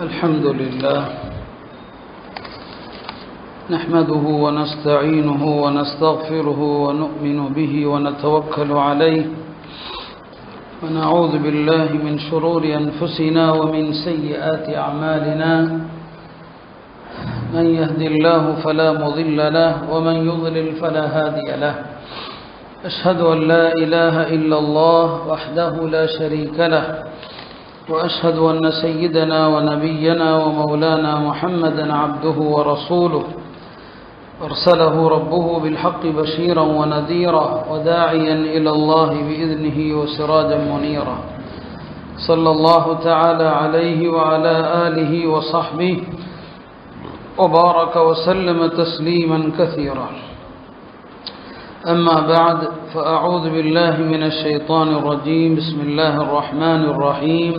الحمد لله نحمده ونستعينه ونستغفره ونؤمن به ونتوكل عليه ونعوذ بالله من شرور أنفسنا ومن سيئات أعمالنا من يهد الله فلا مضل له ومن يضلل فلا هادي له أشهد أن لا إله إلا الله وحده لا شريك له وأشهد أن سيدنا ونبينا ومولانا محمدا عبده ورسوله أرسله ربه بالحق بشيرا ونذيرا وداعيا إلى الله بإذنه وسراجا منيرا صلى الله تعالى عليه وعلى آله وصحبه وبارك وسلم تسليما كثيرا أما بعد فأعوذ بالله من الشيطان الرجيم بسم الله الرحمن الرحيم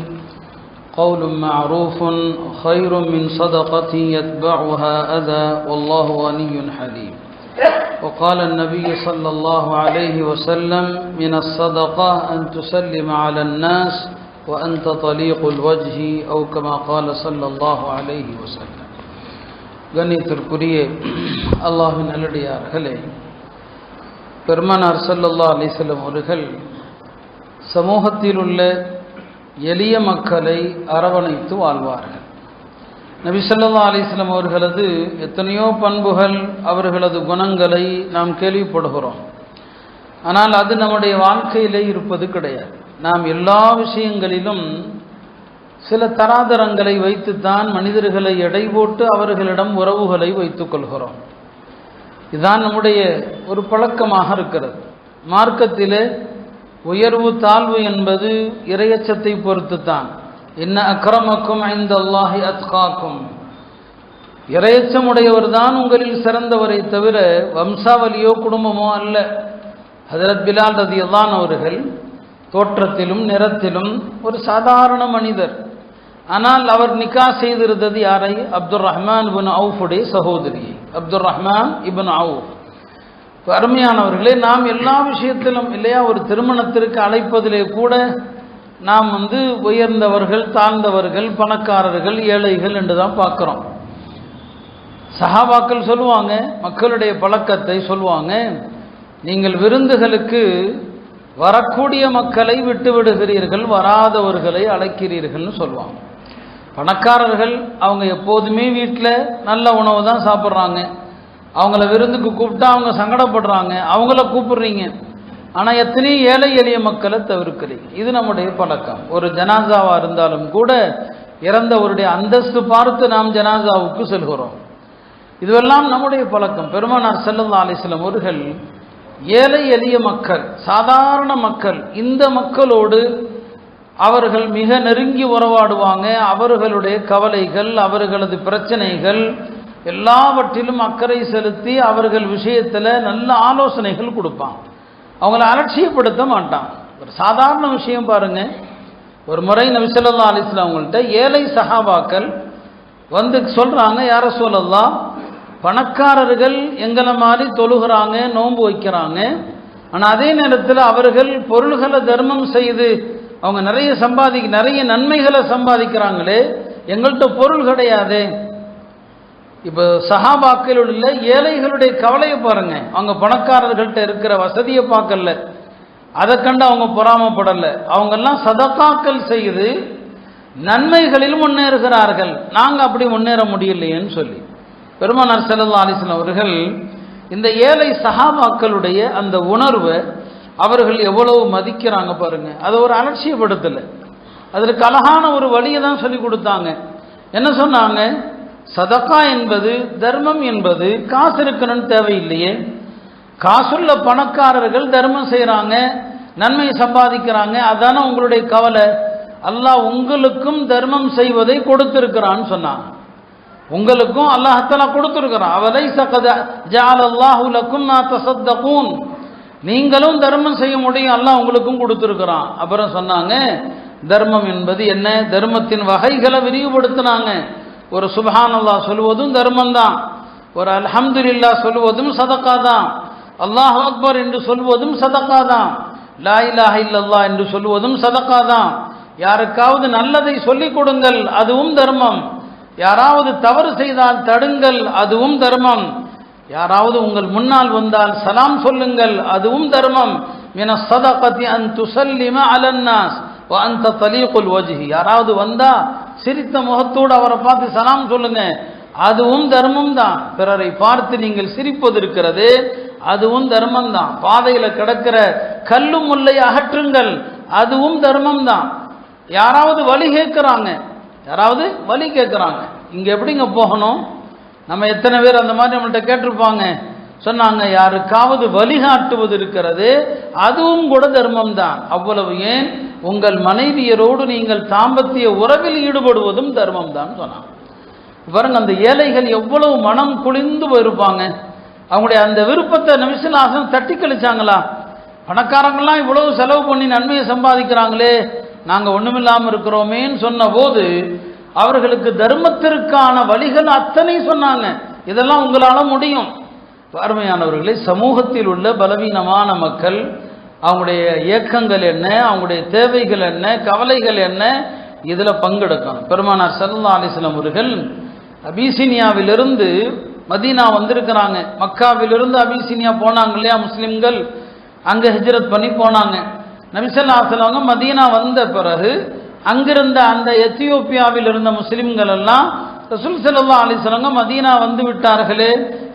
قول معروف خير من صدقة يتبعها أذى والله غني حليم وقال النبي صلى الله عليه وسلم من الصدقة أن تسلم على الناس وأنت طليق الوجه أو كما قال صلى الله عليه وسلم கண்ணியத்திற்குரிய அல்லாஹ்வின் நல்லடியார்களே, பெருமானார் ஸல்லல்லாஹு அலைஹி வஸல்லம் அவர்கள் சமூகத்தில் உள்ள எளிய மக்களை அரவணைத்து வாழ்வார்கள். நபி ஸல்லல்லாஹு அலைஹி வஸல்லம் அவர்களது எத்தனையோ பண்புகள், அவர்களது குணங்களை நாம் கேள்விப்படுகிறோம். ஆனால் அது நம்முடைய வாழ்க்கையிலே இருப்பது கிடையாது. நாம் எல்லா விஷயங்களிலும் சில தராதரங்களை வைத்துத்தான் மனிதர்களை எடை போட்டு அவர்களிடம் உறவுகளை வைத்துக் கொள்கிறோம். இதுதான் நம்முடைய ஒரு பழக்கமாக இருக்கிறது. மார்க்கத்திலே உயர்வு தாழ்வு என்பது இறையச்சத்தை பொறுத்துத்தான். இன்ன அக்ரமக்கும் இன்தல்லாஹி அத்காக்கும், இறையச்சமுடையவர் தான் உங்களில் சிறந்தவரை தவிர வம்சாவளியோ குடும்பமோ அல்ல. ஹஜ்ரத் பிலால் ரலியல்லாஹு அவர்கள் தோற்றத்திலும் நிறத்திலும் ஒரு சாதாரண மனிதர். ஆனால் அவர் நிக்கா செய்திருந்தது யாரை? அப்துர் ரஹ்மான் இப்னு அவுஃபுடைய சகோதரியை, அப்துர் ரஹ்மான் இப்னு அவுஃப். அருமையானவர்களே, நாம் எல்லா விஷயத்திலும் இல்லையா, ஒரு திருமணத்திற்கு அழைப்பதிலே கூட நாம் உயர்ந்தவர்கள், தாழ்ந்தவர்கள், பணக்காரர்கள், ஏழைகள் என்று தான் பார்க்குறோம். சஹாபாக்கள் சொல்லுவாங்க, மக்களுடைய பழக்கத்தை சொல்லுவாங்க, நீங்கள் விருந்துகளுக்கு வரக்கூடிய மக்களை விட்டு விடுகிறீர்கள், வராதவர்களை அழைக்கிறீர்கள்னு சொல்லுவாங்க. பணக்காரர்கள் அவங்க எப்போதுமே வீட்டில் நல்ல உணவு தான் சாப்பிட்றாங்க. அவங்கள விருந்துக்கு கூப்பிட்டா அவங்க சங்கடப்படுறாங்க, அவங்கள கூப்பிடுறீங்க. ஆனால் எத்தனையோ ஏழை எளிய மக்களை தவிர்க்கிறீங்க. இது நம்முடைய பழக்கம். ஒரு ஜனாசாவாக இருந்தாலும் கூட இறந்தவருடைய அந்தஸ்து பார்த்து நாம் ஜனாசாவுக்கு செல்கிறோம். இதுவெல்லாம் நம்முடைய பழக்கம். பெருமானார் ஸல்லல்லாஹு அலைஹி வஸல்லம் அவர்கள் ஏழை எளிய மக்கள், சாதாரண மக்கள், இந்த மக்களோடு அவர்கள் மிக நெருங்கி உறவாடுவாங்க. அவர்களுடைய கவலைகள், அவர்களது பிரச்சனைகள் எல்லாவற்றிலும் அக்கறை செலுத்தி அவர்கள் விஷயத்தில் நல்ல ஆலோசனைகள் கொடுப்பாங்க. அவங்கள அலட்சியப்படுத்த மாட்டாங்க. ஒரு சாதாரண விஷயம் பாருங்க. ஒரு முறை நபி ஸல்லல்லாஹு அலைஹி வஸல்லம் அவங்கள்ட்ட ஏழை சஹாபாக்கள் சொல்றாங்க, யா ரசூலல்லாஹ், பணக்காரர்கள் எங்களை மாதிரி தொழுகிறாங்க, நோன்பு வைக்கிறாங்க, ஆனால் அதே நேரத்தில் அவர்கள் பொருள்களை தர்மம் செய்து அவங்க நிறைய நன்மைகளை சம்பாதிக்கிறாங்களே, எங்கள்கிட்ட பொருள் கிடையாது. இப்போ சஹாபாக்கள் உள்ள ஏழைகளுடைய கவலையை பாருங்க. அவங்க பணக்காரர்கள்ட்ட இருக்கிற வசதியை பார்க்கல, அதை கண்டு அவங்க பொறாமப்படலை. அவங்கெல்லாம் சதகாக்கள் செய்து நன்மைகளில் முன்னேறுகிறார்கள். நாங்கள் அப்படி முன்னேற முடியலையேன்னு சொல்லி பெருமானார் ஸல்லல்லாஹு அலைஹி வஸல்லம் அவர்கள் இந்த ஏழை சஹாபாக்களுடைய அந்த உணர்வை அவர்கள் எவ்வளவு மதிக்கிறாங்க பாருங்க. அதை ஒரு அலட்சியப்படுத்தலை. அதற்கு அழகான ஒரு வழியை தான் சொல்லி கொடுத்தாங்க. என்ன சொன்னாங்க? சதகா என்பது, தர்மம் என்பது காசு இருக்கணும்னு தேவையில்லையே. காசுள்ள பணக்காரர்கள் தர்மம் செய்கிறாங்க, நன்மை சம்பாதிக்கிறாங்க, அதான உங்களுடைய கவலை. அல்லாஹ் உங்களுக்கும் தர்மம் செய்வதை கொடுத்திருக்கிறான்னு சொன்னாங்க. உங்களுக்கும் அல்லாஹ்தஆலா கொடுத்திருக்கிறான். அவலைஸ கத ஜஅலல்லாஹு லக்கும் மா தஸத்தகூன், நீங்களும் தர்மம் செய்ய முடியும், அல்லாஹ் உங்களுக்கும் கொடுத்திருக்கிறான். அப்புறம் சொன்னாங்க, தர்மம் என்பது என்ன? தர்மத்தின் வகைகளை விரிவுபடுத்தினாங்க. ஒரு சுப்ஹானல்லாஹ் சொல்வதும் தர்மம் தான், ஒரு அல்ஹம்துலில்லாஹ் சொல்வதும் சதகா தான், அல்லாஹு அக்பர் என்று சொல்வதும் சதகா தான், லா இலாஹ இல்லல்லாஹ் என்று சொல்வதும் சதகா தான், யாருக்காவது நல்லதை சொல்லிக் கொடுங்கள், அதுவும் தர்மம். யாராவது தவறு செய்தால் தடுங்கள், அதுவும் தர்மம். யாராவது உங்கள் முன்னால் வந்தால் சலாம் சொல்லுங்கள், அதுவும் தர்மம். மின ஸதகதி அன் துஸல்லிம அலன்னாஸ் வ அன்த தலீகுல் வஜ்ஹி. யாராவது வந்தா சிரித்த முகத்தோடு அவரை பார்த்து சலாம் சொல்லுங்க, அதுவும் தர்மம் தான். பிறரை பார்த்து நீங்கள் சிரிப்பது இருக்கிறது, அதுவும் தர்மம் தான். பாதையில கிடக்கிற கல்லு முல்லை அகற்றுங்கள், அதுவும் தர்மம் தான். யாராவது வழி கேட்கிறாங்க, யாராவது வழி கேட்கிறாங்க, இங்க எப்படிங்க போகணும்? நம்ம எத்தனை பேர் அந்த மாதிரி நம்மள்கிட்ட கேட்டிருப்பாங்க. சொன்னாங்க, யாருக்காவது வழிகாட்டுவது இருக்கிறது, அதுவும் கூட தர்மம் தான். அவ்வளவு ஏன், உங்கள் மனைவியரோடு நீங்கள் தாம்பத்திய உறவில் ஈடுபடுவதும் தர்மம் தான் சொன்னாங்க. பாருங்க, அந்த ஏழைகள் எவ்வளவு மனம் குளிர்ந்து போயிருப்பாங்க. அவங்களுடைய அந்த விருப்பத்தை நபிசுல்லாஹம் தட்டி கழிச்சாங்களா? பணக்காரங்கள்லாம் இவ்வளவு செலவு பண்ணி நன்மையை சம்பாதிக்கிறாங்களே, நாங்கள் ஒண்ணுமில்லாமல் இருக்கிறோமேன்னு சொன்ன போது அவர்களுக்கு தர்மத்திற்கான வழிகள் அத்தனை சொன்னாங்க. இதெல்லாம் உங்களால முடியும். அருமையானவர்களே, சமூகத்தில் உள்ள பலவீனமான மக்கள், அவங்களுடைய இயக்கங்கள் என்ன, அவங்களுடைய தேவைகள் என்ன, கவலைகள் என்ன, இதுல பங்கெடுக்கணும். பெருமானார் ஸல்லல்லாஹு அலைஹி வஸல்லம் அவர்கள் அபிசீனியாவிலிருந்து மதீனா வந்திருக்கிறாங்க. மக்காவிலிருந்து அபிசீனியா போனாங்க இல்லையா முஸ்லிம்கள், அங்க ஹிஜ்ரத் பண்ணி போனாங்க. நபி ஸல்லல்லாஹு அலைஹி வஸல்லம் மதீனா வந்த பிறகு அங்கிருந்த அந்த எத்தியோப்பியாவில் இருந்த முஸ்லிம்கள் எல்லாம் ரசூல் ஸல்லல்லாஹு அலைஹி வஸல்லம் மதீனா வந்து விட்டார்களே,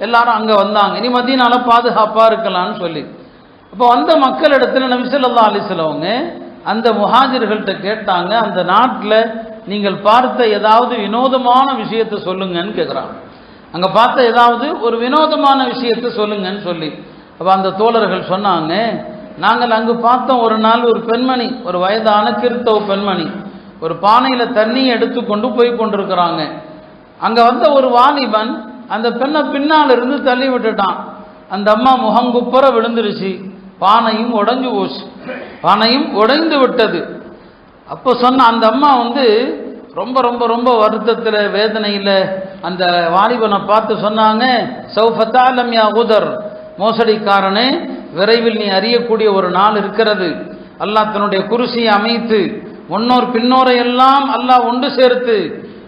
எல்லாரும் அங்க வந்தாங்க, இனி மதீனால பாதுகாப்பா இருக்கலாம்னு சொல்லி. அப்போ வந்த மக்கள் இடத்துல நபி ஸல்லல்லாஹு அலைஹி வஸல்லம் அந்த முஹாஜிர்கள்ட்ட கேட்டாங்க, அந்த நாட்டில் நீங்கள் பார்த்த ஏதாவது வினோதமான விஷயத்தை சொல்லுங்கன்னு கேட்குறாங்க. அங்கே பார்த்த ஏதாவது ஒரு வினோதமான விஷயத்தை சொல்லுங்கன்னு சொல்லி. அப்போ அந்த தோழர்கள் சொன்னாங்க, நாங்கள் அங்கு பார்த்தோம், ஒரு நாள் ஒரு பெண்மணி, ஒரு வயதான கிறிஸ்தவ பெண்மணி ஒரு பானையில் தண்ணியை எடுத்து கொண்டு போய் கொண்டிருக்கிறாங்க. அங்கே வந்த ஒரு வாலிபன் அந்த பெண்ணை பின்னால் இருந்து தள்ளி விட்டுட்டான். அந்த அம்மா முகங்குப்புற விழுந்துருச்சு, பானையும் உடைஞ்சு போச்சு, பானையும் உடைந்து விட்டது. அப்போ சொன்ன அந்த அம்மா ரொம்ப ரொம்ப ரொம்ப வருத்தத்தில் வேதனையில் அந்த வாலிபனை பார்த்து சொன்னாங்க, சௌஃபத்தாலம் யா உதர், மோசடிக்காரனே, விரைவில் நீ அறியக்கூடிய ஒரு நாள் இருக்கிறது. அல்லாஹ் தன்னுடைய குருசியை அமைத்து முன்னோர் பின்னோரை எல்லாம் அல்லாஹ் ஒன்று சேர்த்து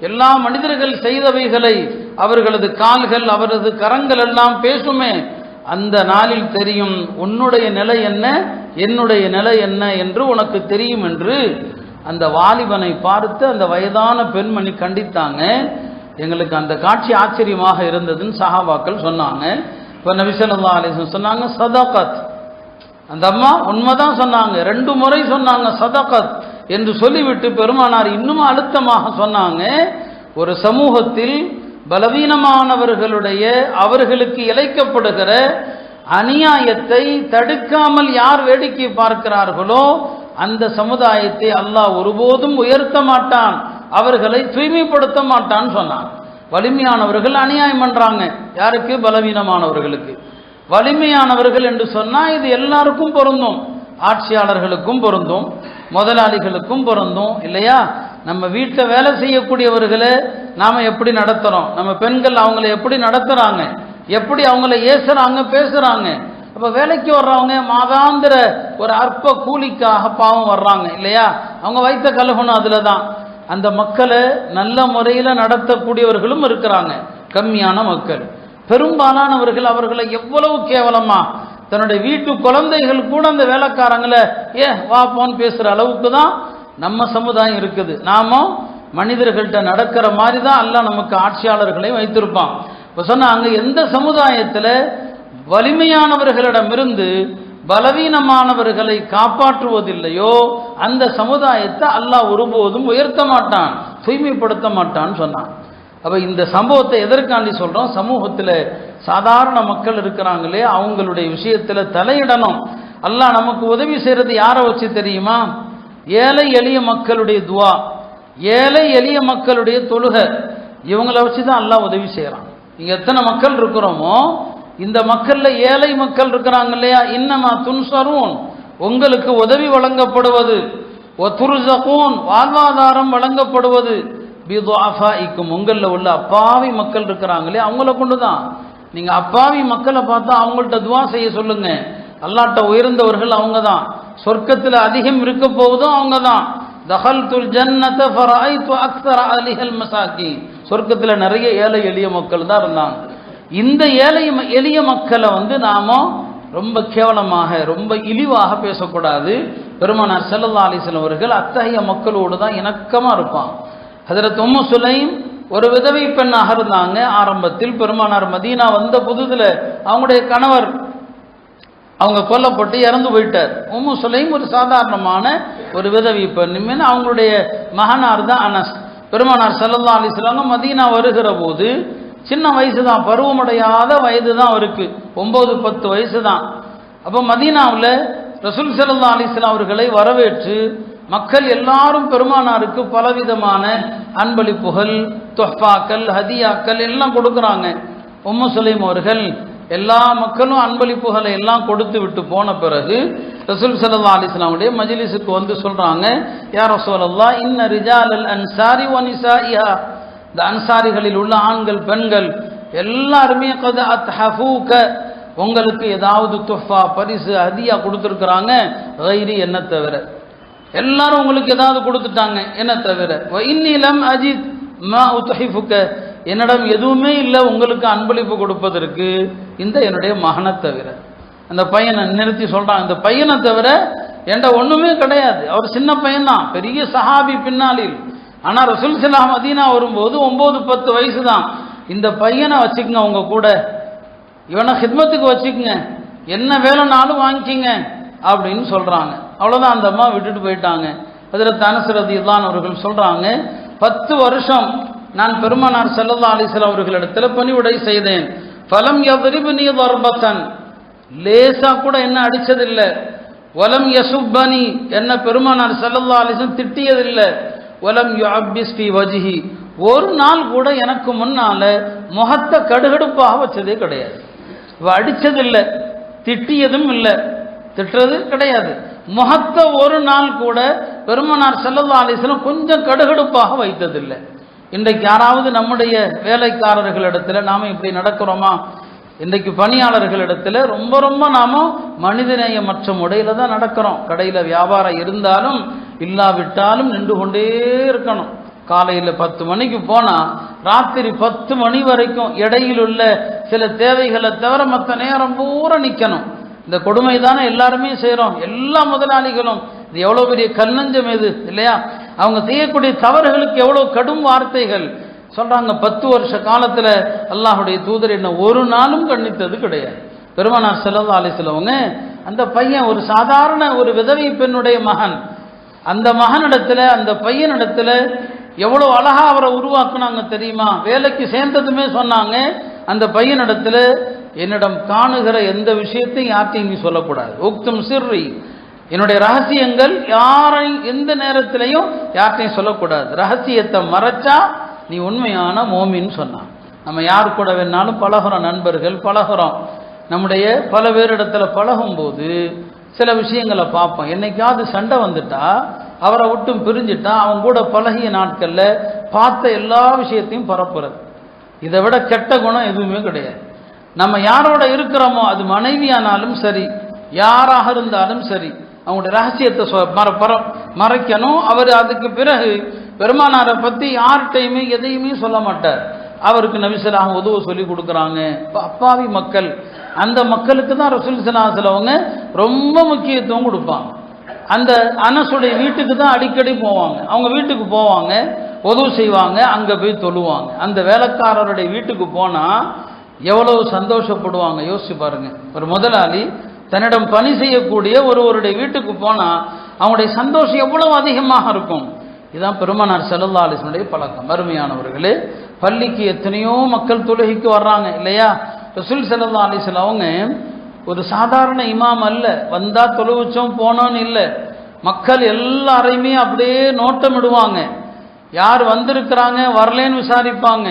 எல்லா மனிதர்கள் செய்தவைகளை அவர்களது கால்கள் அவரது கரங்கள் எல்லாம் பேசுமே, அந்த நாளில் தெரியும் உன்னுடைய நிலை என்ன, என்னுடைய நிலை என்ன என்று உனக்கு தெரியும் என்று அந்த வாலிபனை பார்த்து அந்த வயதான பெண்மணி கண்டித்தாங்க. எங்களுக்கு அந்த காட்சி ஆச்சரியமாக இருந்ததுன்னு சஹாபாக்கள் சொன்னாங்க. இப்போ நபி ஸல்லல்லாஹு அலைஹி வஸல்லம் சொன்னாங்க, சதகத். அந்த அம்மா உண்மைதான் சொன்னாங்க, 2 முறை சொன்னாங்க சதகத் என்று சொல்லிவிட்டு பெருமானார் இன்னும் அழுத்தமாக சொன்னாங்க, ஒரு சமூகத்தில் பலவீனமானவர்களுடைய அவர்களுக்கு இழைக்கப்படுகிற அநியாயத்தை தடுக்காமல் யார் வேடிக்கை பார்க்கிறார்களோ அந்த சமுதாயத்தை அல்லாஹ் ஒருபோதும் உயர்த்த மாட்டான், அவர்களை தூய்மைப்படுத்த மாட்டான்னு சொன்னான். வலிமையானவர்கள் அநியாயம் பண்றாங்க, யாருக்கு? பலவீனமானவர்களுக்கு. வலிமையானவர்கள் என்று சொன்னா இது எல்லாருக்கும் பொருந்தும், ஆட்சியாளர்களுக்கும் பொருந்தும், முதலாளிகளுக்கும் பொருந்தும் இல்லையா? நம்ம வீட்டில் வேலை செய்யக்கூடியவர்களை நாம எப்படி நடத்துறோம், நம்ம பெண்கள் அவங்களை எப்படி நடத்துறாங்க, எப்படி அவங்கள ஏசுறாங்க பேசுறாங்க. அப்ப வேலைக்கு வர்றவங்க மாதாந்திர ஒரு அற்ப கூலிக்காக பாவம் வர்றாங்க இல்லையா? அவங்க வைத்த கலகணும் அதுல தான். அந்த மக்களை நல்ல முறையில நடத்தக்கூடியவர்களும் இருக்கிறாங்க, கம்மியான மக்கள். பெரும்பாலானவர்கள் அவர்களை எவ்வளவு கேவலமா, தன்னுடைய வீட்டு குழந்தைகள் கூட அந்த வேலைக்காரங்களை வா போன்னு பேசுற அளவுக்கு தான் நம்ம சமுதாயம் இருக்குது. நாம மனிதர்கள்ட்ட நடக்கிற மாதிரி தான் அல்லாஹ் நமக்கு ஆட்சியாளர்களையும் வைத்திருப்பான். இப்போ சொன்னா அங்க எந்த சமுதாயத்தில் வலிமையானவர்களிடமிருந்து பலவீனமானவர்களை காப்பாற்றுவதில்லையோ அந்த சமுதாயத்தை அல்லாஹ் ஒருபோதும் உயர்த்த மாட்டான், தூய்மைப்படுத்த மாட்டான்னு சொன்னான். அப்ப இந்த சம்பவத்தை எதற்காண்டி சொல்றோம்? சமூகத்தில் சாதாரண மக்கள் இருக்கிறாங்களே அவங்களுடைய விஷயத்துல தலையிடணும். அல்லாஹ் நமக்கு உதவி செய்யறது யாரை வச்சு தெரியுமா? ஏழை எளிய மக்களுடைய துவா, ஏழை எளிய மக்களுடைய தொழுகை, இவங்களை வச்சுதான் அல்லாஹ் உதவி செய்யறான். இங்க எத்தனை மக்கள் இருக்கிறோமோ இந்த மக்கள்ல ஏழை மக்கள் இருக்கிறாங்க இல்லையா, இன்னமா துன்சரூன், உங்களுக்கு உதவி வழங்கப்படுவது, ஒதுர்ஸகூன், வாழ்வாதாரம் வழங்கப்படுவது, பிதுஆஃபாஇக்கும், உங்களில் உள்ள அப்பாவி மக்கள் இருக்கிறாங்களே அவங்கள கொண்டுதான். நீங்க அப்பாவி மக்களை பார்த்தா அவங்கள்ட்ட துவா செய்ய சொல்லுங்க. அல்லாஹ்ட்ட உயர்ந்தவர்கள் அவங்க தான், சொர்க்கத்தில் அதிகம் இருக்க போவதும் அவங்க தான். தஹல்துல் ஜன்னத ஃபரஐது அக்ஸர அலிஹல் மசாகீன். சொர்க்கத்தில் நிறைய ஏழை எளிய மக்கள் தான் இருந்தாங்க. இந்த ஏழை எளிய மக்களை நாம ரொம்ப கேவலமாக ரொம்ப இழிவாக பேசக்கூடாது. பெருமானார் ஸல்லல்லாஹு அலைஹி வஸல்லம் அவர்கள் அத்தகைய மக்களோடு தான் இணக்கமா இருப்பாங்க. ஹஜ்ரத் உம்மு சுலைம் ஒரு விதவை பெண்ணாக இருந்தாங்க. ஆரம்பத்தில் பெருமானார் மதீனா வந்த புதுதுல அவங்களுடைய கணவர் அவங்க கொல்லப்பட்டு இறந்து போயிட்டார். உம்மு சுலைம் ஒரு சாதாரணமான ஒரு விதவை பெண். அவங்களுடைய மகனார் தான் அனஸ். பெருமானார் ஸல்லல்லாஹு அலைஹி வஸல்லம் மதீனா வருகிற போது சின்ன வயசு தான், பருவமடையாத வயது தான் அவருக்கு, 9-10 வயசு தான். அப்போ மதீனாவில் ரசூல் ஸல்லல்லாஹு அலைஹி வஸல்லம் அவர்களை வரவேற்று மக்கள் எல்லாரும் பெருமானாருக்கு பலவிதமான அன்பளிப்புகள், தொஹ்பாக்கள், ஹதியாக்கள் எல்லாம் கொடுக்குறாங்க. உம்மு சுலைம் அவர்கள் எல்லா மக்களும் அன்பளிப்புகளை எல்லாம் கொடுத்து விட்டு போன பிறகு ரசூல் ஸல்லல்லாஹு அலைஹி வஸல்லம் உடைய மஜ்லிஸுக்கு சொல்றாங்க, யா ரசூலல்லாஹ் இன்ன ரிஜாலல் அன்சாரி வ நிசாஇஹா, இந்த அன்சாரிகளில் உள்ள ஆண்கள் பெண்கள் எல்லாருமே கத அத்ஹஃபூக, உங்களுக்கு ஏதாவது துஃபா பரிசு ஹதியா கொடுத்துருக்குறாங்க, கைரி என்ன தவிர, எல்லாரும் உங்களுக்கு ஏதாவது கொடுத்துட்டாங்க என்ன தவிர, வ இன்னி லம் அஜித் மா உத்ஹிஃபுக, என்னிடம் எதுவுமே இல்லை உங்களுக்கு அன்பளிப்பு கொடுப்பதற்கு, இந்த என்னுடைய மகனை தவிர. அந்த பையனை நிறுத்தி சொல்றான், இந்த பையனை தவிர என்கிட்ட ஒண்ணுமே கிடையாது. அவர் சின்ன பையன்தான், பெரிய சஹாபி பின்னாளில். ஆனா ரசூல் ஸல்லல்லாஹு மதீனா வரும்போது 9-10 வயசு தான். இந்த பையனை வச்சுக்கங்க உங்க கூட, இவனை ஹித்மத்துக்கு வச்சுக்கங்க, என்ன வேலைனாலும் வாங்கிக்கிங்க அப்படின்னு சொல்றாங்க. அவ்வளவுதான், அந்த அம்மா விட்டுட்டு போயிட்டாங்க. ஹஜ்ரத் அனஸ் ரலியல்லாஹு அன்ஹு அவர்கள் சொல்றாங்க, 10 வருஷம் நான் பெருமானார் ஸல்லல்லாஹு அலைஹி வஸல்லம் அவர்களிடத்துல பணிவிடை செய்தேன். ஃபலம் யத்ரிப்னி தர்பத்தன், லேசா கூட என்ன அடிச்சதில்லை. வலம் யசுப்பனி, என்ன பெருமானார் ஸல்லல்லாஹு அலைஹி வஸல்லம் திட்டியதில்லை. வலம் யுஅப்பிஸ் ஃபீ வஜ்ஹி, ஒரு நாள் கூட எனக்கு முன்னால முகத்தை கடுகடுப்பாக வச்சதே கிடையாது. இவ அடிச்சதில்லை, திட்டியதும் இல்லை, திட்டுறது கிடையாது. முகத்தை ஒரு நாள் கூட பெருமானார் ஸல்லல்லாஹு அலைஹி வஸல்லம் கொஞ்சம் கடுகடுப்பாக வைத்ததில்லை. இன்றைக்கு யாராவது நம்முடைய வேலைக்காரர்களிடத்துல நாம இப்படி நடக்கிறோமா? இன்றைக்கு பணியாளர்களிடத்துல ரொம்ப ரொம்ப நாம மனிதநேயமற்ற முறையில தான் நடக்கிறோம். கடையில வியாபாரம் இருந்தாலும் இல்லாவிட்டாலும் நின்று கொண்டே இருக்கணும். காலையில் 10 மணிக்கு போனா ராத்திரி 10 மணி வரைக்கும் இடையில் உள்ள சில தேவைகளை தவிர மற்ற நேரம் பூரா நிற்கணும். இந்த கொடுமை தானே எல்லாருமே செய்கிறோம், எல்லா முதலாளிகளும். இது எவ்வளோ பெரிய கல்லஞ்சம் இது இல்லையா? அவங்க செய்யக்கூடிய தவறுகளுக்கு எவ்வளோ கடும் வார்த்தைகள் சொல்றாங்க. 10 வருஷ காலத்தில் அல்லாஹுடைய தூதர் என்ன ஒரு நாளும் கண்டித்தது கிடையாது. பெருமானார் ஸல்லல்லாஹு அலைஹி வஸல்லம் அந்த பையன் ஒரு சாதாரண ஒரு விதவை பெண்ணுடைய மகன், அந்த மகனிடத்துல அந்த பையனிடத்துல எவ்வளோ அழகா அவரை உருவாக்குனாங்க தெரியுமா? வேலைக்கு சேர்ந்ததுமே சொன்னாங்க, அந்த பையனிடத்துல என்னிடம் காணுகிற எந்த விஷயத்தையும் யார்ட்டையும் நீ சொல்லக்கூடாது. உக்தும் சிர்ரி, என்னுடைய ரகசியங்கள் யாரை எந்த நேரத்திலையும் யார்ட்டையும் சொல்லக்கூடாது. ரகசியத்தை மறைச்சா நீ உண்மையான மோமின்னு சொன்னான். நம்ம யார் கூட வேணாலும் பழகிறோம், நண்பர்கள் பழகிறோம். நம்முடைய பல பேரிடத்துல பழகும் போது சில விஷயங்களை பார்ப்போம். என்னைக்காவது சண்டை வந்துட்டா, அவரை விட்டும் பிரிஞ்சுட்டா, அவங்க கூட பழகிய நாட்கள்ல பார்த்த எல்லா விஷயத்தையும் பரப்புறது. இதை விட கெட்ட குணம் எதுவுமே கிடையாது. நம்ம யாரோட இருக்கிறோமோ, அது மனைவியானாலும் சரி, யாராக இருந்தாலும் சரி, அவங்களுடைய ரகசியத்தை மறைக்கணும். அவர் அதுக்கு பிறகு பெருமானாரை பற்றி யார்கிட்டையுமே எதையுமே சொல்ல மாட்டார். அவருக்கு நபி ஸல்லல்லாஹு அலைஹி வஸல்லம் உதவ சொல்லி கொடுக்குறாங்க. அப்பாவி மக்கள், அந்த மக்களுக்கு தான் ரசூல் ஸல்லல்லாஹு அலைஹி வஸல்லம் ரொம்ப முக்கியத்துவம் கொடுப்பாங்க. அந்த அனஸுடைய வீட்டுக்கு தான் அடிக்கடி போவாங்க. அவங்க வீட்டுக்கு போவாங்க, உதவு செய்வாங்க, அங்கே போய் தொழுவாங்க. அந்த வேலைக்காரருடைய வீட்டுக்கு போனால் எவ்வளவு சந்தோஷப்படுவாங்க யோசிச்சு பாருங்க. ஒரு முதலாளி தன்னிடம் பணி செய்யக்கூடிய ஒருவருடைய வீட்டுக்கு போனால் அவங்களுடைய சந்தோஷம் எவ்வளவு அதிகமாக இருக்கும். இதுதான் பெருமானார் ஸல்லல்லாஹு அலைஹி வஸல்லம் பழக்கம். அருமையானவர்களே, பள்ளிக்கு எத்தனையோ மக்கள் தொழுகைக்கு வர்றாங்க இல்லையா? ரசூல் ஸல்லல்லாஹு அலைஹி வஸல்லம் அவங்க ஒரு சாதாரண இமாம் அல்ல, வந்தா தொழுவிச்சோம் போனோன்னு இல்லை. மக்கள் எல்லாரையுமே அப்படியே நோட்டமிடுவாங்க. யார் வந்திருக்கிறாங்க வரலேன்னு விசாரிப்பாங்க.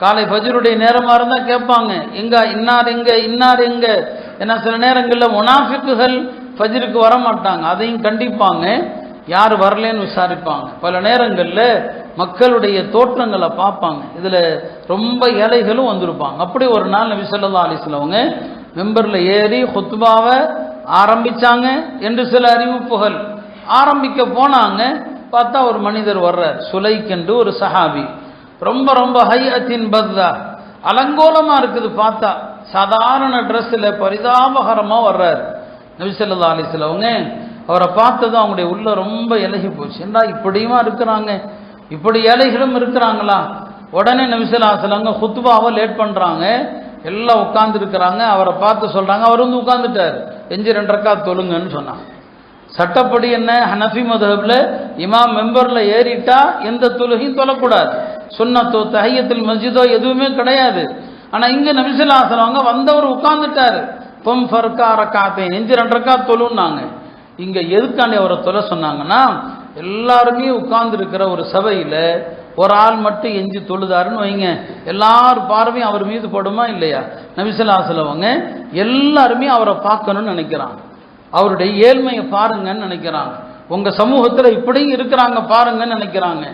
காலை ஃபஜ்ருடைய நேரமாக இருந்தால் கேட்பாங்க, எங்க இன்னார் எங்க இன்னார் எங்க. ஏன்னா சில நேரங்களில் முனாஃபிக்குகள் ஃபஜ்ருக்கு வர மாட்டாங்க, அதையும் கண்டிப்பாங்க. யார் வரலேன்னு விசாரிப்பாங்க. பல நேரங்களில் மக்களுடைய தோற்றங்களை பார்ப்பாங்க. இதில் ரொம்ப ஏழைகளும் வந்திருப்பாங்க. அப்படி ஒரு நாள் நபி ஸல்லல்லாஹு அலைஹி வஸல்லம் மெம்பரில் ஏறி ஹுத்பாவை ஆரம்பித்தாங்க என்று சில அறிவிப்புகள். ஆரம்பிக்க போனாங்க, பார்த்தா ஒரு மனிதர் வர்றார், சுலைக் என்று ஒரு சஹாபி. ரொம்ப ரொம்ப ஹைஅத்தின் பத்தா, அலங்கோலமா இருக்குது. பார்த்தா சாதாரண ட்ரெஸ்ஸில் பரிதாபகரமாக வர்றார். நபி ஸல்லல்லாஹு அலைஹி வஸல்லம் அவங்க அவரை பார்த்ததும் அவங்களுடைய உள்ள ரொம்ப இலகி போச்சு. ஏண்டா இப்படியுமா இருக்கிறாங்க, இப்படி ஏழைகளும் இருக்கிறாங்களா? உடனே நபி ஸல்லல்லாஹு அலைஹி வஸல்லம் குத்பாவை லேட் பண்ணுறாங்க. எல்லாம் உட்கார்ந்து இருக்கிறாங்க. அவரை பார்த்து சொல்கிறாங்க, அவர் வந்து உட்கார்ந்துட்டார். 2 ரக்காத் தொழுங்கன்னு சொன்னாங்க. சட்டப்படி என்ன, ஹனஃபி மதுஹபில் இமாம் மெம்பரில் ஏறிட்டா எந்த தொழுகையும் தொழக்கூடாது. சுன்னத்தோ தஹியத்துல் மஸ்ஜிதோ எதுவுமே கிடையாது. ஆனால் இங்கே நபி ஸல்லல்லாஹு அலைஹி வஸல்லம் வந்தவர் உட்கார்ந்துட்டார். பொம் ஃபர்கா ரக்காத்தேன், 2 ரக்காத் தொழுன்னாங்க. இங்கே எதுக்காண்டி அவரை தொலை சொன்னாங்கன்னா, எல்லாருமே உட்கார்ந்து இருக்கிற ஒரு சபையில் ஒரு ஆள் மட்டும் எஞ்சி தொழுதாருன்னு வைங்க, எல்லார் பார்வையும் அவர் மீது படுமா இல்லையா? நபி ஸல்லல்லாஹு அலைஹி வஸல்லம் எல்லாருமே அவரை பார்க்கணும்னு நினைக்கிறாங்க. அவருடைய ஏழ்மையை பாருங்கன்னு நினைக்கிறாங்க. உங்க சமூகத்தில் இப்படி இருக்கிறாங்க பாருங்கன்னு நினைக்கிறாங்க.